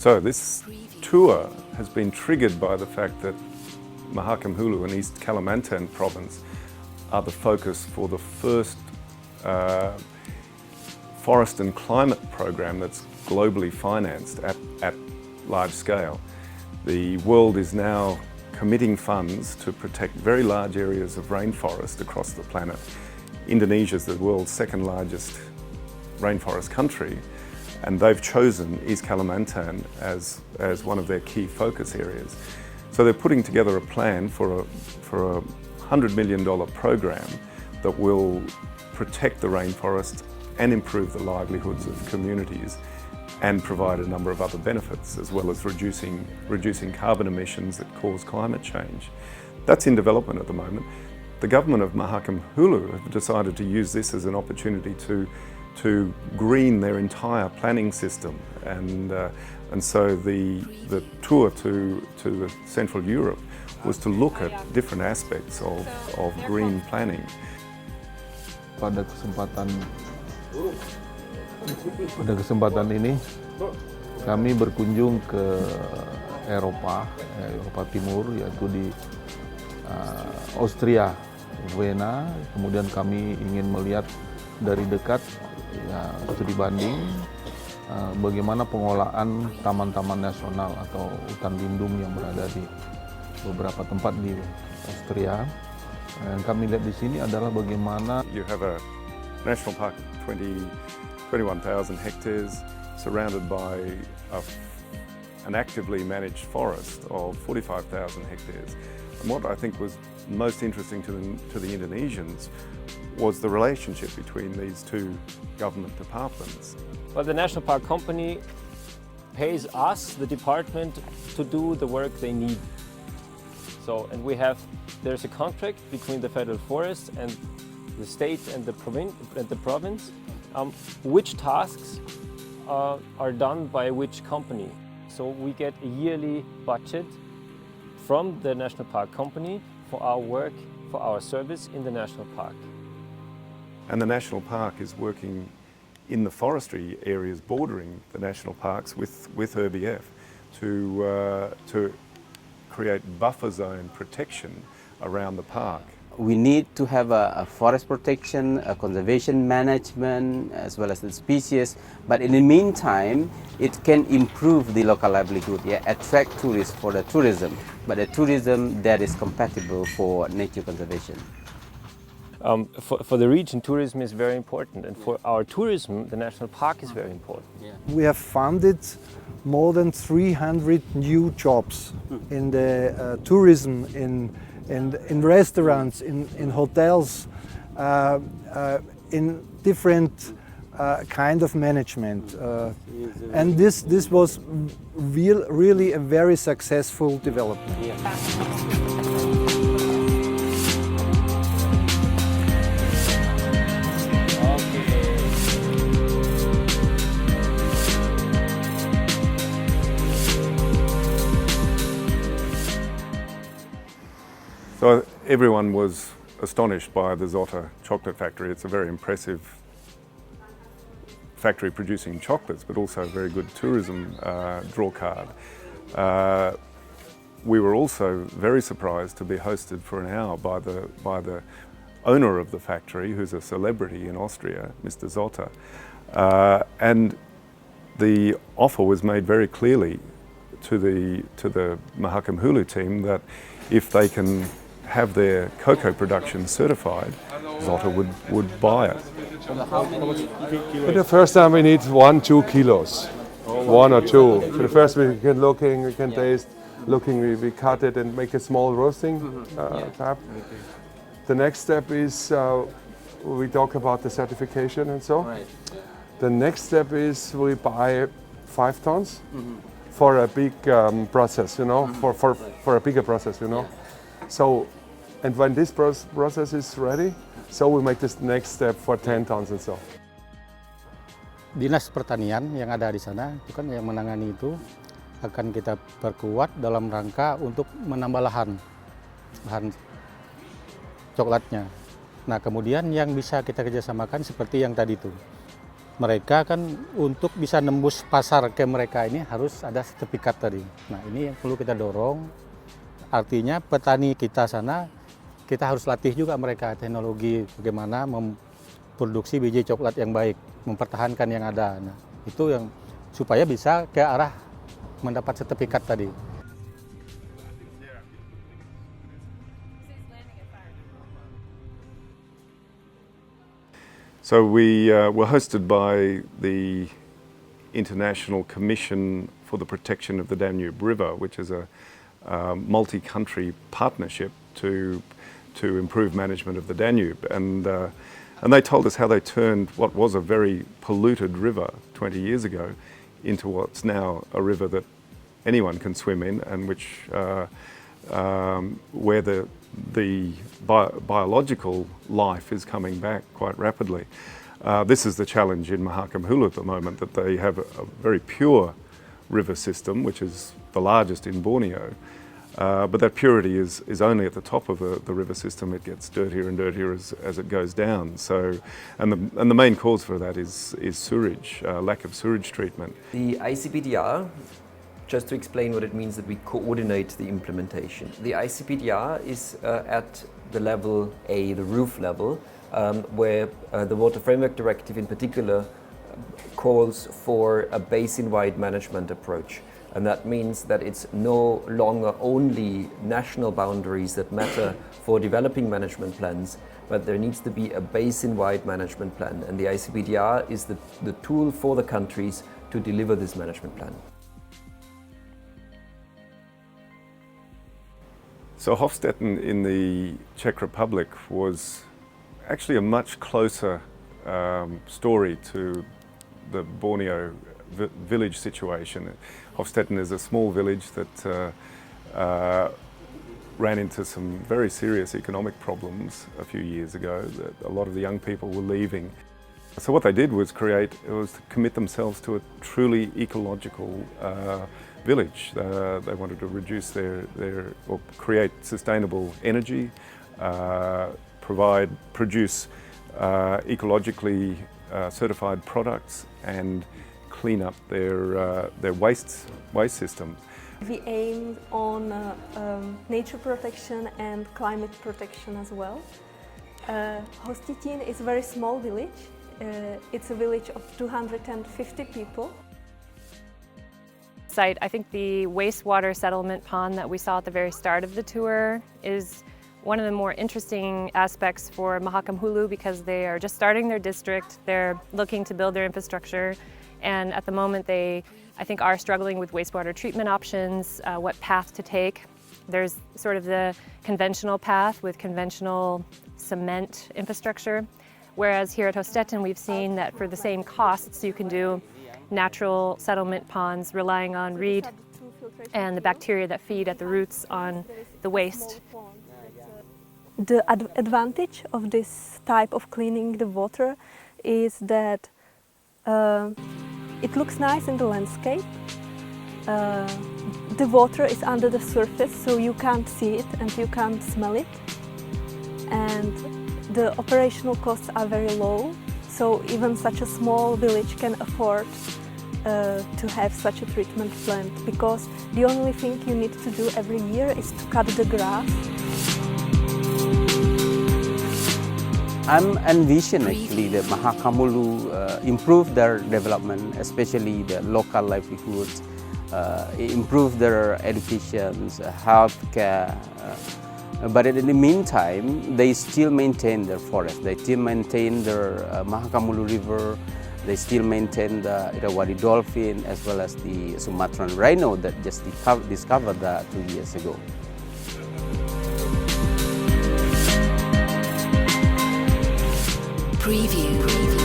So this tour has been triggered by the fact that Mahakam Hulu in East Kalimantan province are the focus for the first forest and climate program that's globally financed at large scale. The world is now committing funds to protect very large areas of rainforest across the planet. Indonesia is the world's second largest rainforest country, and they've chosen East Kalimantan as one of their key focus areas. So they're putting together a plan for a $100 million program that will protect the rainforest and improve the livelihoods of communities and provide a number of other benefits, as well as reducing carbon emissions that cause climate change. That's in development at the moment. The government of Mahakam Hulu have decided to use this as an opportunity to green their entire planning system, and so the tour to Central Europe was to look at different aspects of green planning. Pada kesempatan ini kami berkunjung ke Eropa Timur, yaitu di Austria, Vienna. Kemudian kami ingin melihat dari dekat, ya, studi banding bagaimana pengolahan taman-taman nasional atau hutan lindung yang berada di beberapa tempat di Austria. Yang kami lihat di sini adalah bagaimana you have a national park 21,000 hectares surrounded by an actively managed forest of 45,000 hectares. And what I think was most interesting to the Indonesians was the relationship between these two government departments. Well, the National Park Company pays us, the department, to do the work they need. So, and there's a contract between the Federal Forest and the state and the province, which tasks are done by which company. So we get a yearly budget from the National Park Company for our work, for our service in the National Park. And the National Park is working in the forestry areas bordering the national parks with RBF to create buffer zone protection around the park. We need to have a forest protection, a conservation management, as well as the species. But in the meantime, it can improve the local livelihood, attract tourists for the tourism, but a tourism that is compatible for nature conservation. For the region, tourism is very important, and for our tourism, the national park is very important. Yeah. We have funded more than 300 new jobs in the tourism, in restaurants, in hotels, in different kind of management, and this was really a very successful development. Yeah. So everyone was astonished by the Zotter chocolate factory. It's a very impressive factory producing chocolates, but also a very good tourism draw card. We were also very surprised to be hosted for an hour by the owner of the factory, who's a celebrity in Austria, Mr. Zotter. And the offer was made very clearly to the Mahakam Hulu team that if they can have their cocoa production certified, Zotter would buy it. For the first time we need 1-2 kilos, 1 or 2. For the first we can taste, we cut it and make a small roasting tap. The next step is we talk about the certification and so. Right. The next step is we buy 5 tons for a big process, for a bigger process, So, and when this process is ready, so we make this next step for 10 tons and so. Dinas Pertanian yang ada di sana itu kan yang menangani itu akan kita perkuat dalam rangka untuk menambah lahan coklatnya. Nah kemudian yang bisa kita kerjasamakan seperti yang tadi itu mereka kan untuk bisa nembus pasar ke mereka ini harus ada sertifikat tadi. Nah ini yang perlu kita dorong, artinya petani kita sana, kita harus latih juga mereka teknologi bagaimana memproduksi biji coklat yang baik, mempertahankan yang ada. Nah itu yang supaya bisa ke arah mendapat sertifikat tadi. So we were hosted by the International Commission for the Protection of the Danube River, which is a multi-country partnership to improve management of the Danube. And they told us how they turned what was a very polluted river 20 years ago into what's now a river that anyone can swim in, and which where the biological life is coming back quite rapidly. This is the challenge in Mahakam Hulu at the moment, that they have a very pure river system, which is the largest in Borneo, but that purity is only at the top of the river system. It gets dirtier and dirtier as it goes down. So, and the main cause for that is sewage, lack of sewage treatment. The ICPDR, just to explain what it means that we coordinate the implementation. The ICPDR is at the level A, the roof level, where the Water Framework Directive in particular calls for a basin-wide management approach. And that means that it's no longer only national boundaries that matter for developing management plans, but there needs to be a basin-wide management plan. And the ICPDR is the tool for the countries to deliver this management plan. So Hofstetten in the Czech Republic was actually a much closer story to the Borneo village situation. Hofstetten is a small village that ran into some very serious economic problems a few years ago. A lot of the young people were leaving. So what they did was commit themselves to a truly ecological village. They wanted to reduce or create sustainable energy, produce ecologically certified products, and clean up their waste systems. We aim on nature protection and climate protection as well. Hofstetten is a very small village. It's a village of 250 people. I think the wastewater settlement pond that we saw at the very start of the tour is one of the more interesting aspects for Mahakam Hulu, because they are just starting their district, they're looking to build their infrastructure, and at the moment they, I think, are struggling with wastewater treatment options, what path to take. There's sort of the conventional path with conventional cement infrastructure, whereas here at Hofstetten we've seen that for the same costs you can do natural settlement ponds relying on reed and the bacteria that feed at the roots on the waste. The advantage of this type of cleaning the water is that it looks nice in the landscape. The water is under the surface, so you can't see it and you can't smell it. And the operational costs are very low, so even such a small village can afford to have such a treatment plant, because the only thing you need to do every year is to cut the grass. I'm envisioning actually that Mahakam Hulu improve their development, especially the local livelihoods, improve their education, healthcare. But in the meantime, they still maintain their forest. They still maintain their Mahakam Hulu River. They still maintain the Irrawaddy dolphin, as well as the Sumatran rhino that just discovered that 2 years ago. Preview.